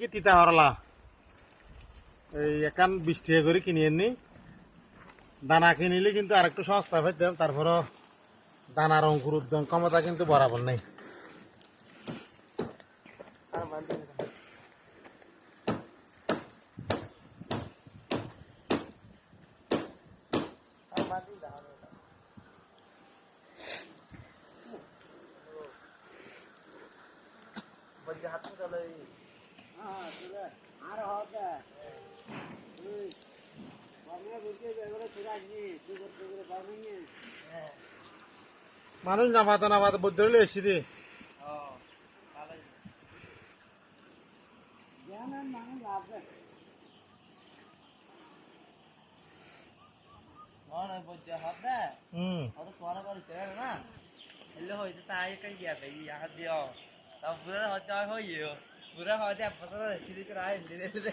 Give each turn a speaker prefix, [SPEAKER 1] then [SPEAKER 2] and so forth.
[SPEAKER 1] কি তিতা হরলা এই একান 20 টাকা করে কিনে আনি দানা কিনিলে কিন্তু আরেকটু সস্তা পেতাম তারপরও দানার অঙ্কুর উদ্যম ক্ষমতা কিন্তু বরাবর নেই মানুষ নামাতে বুদ্ধ হলে এসি দি
[SPEAKER 2] Bữa đó họ cho hơi nhiều bữa đó họ đẹp bữa đó là chỉ đi cái đấy đi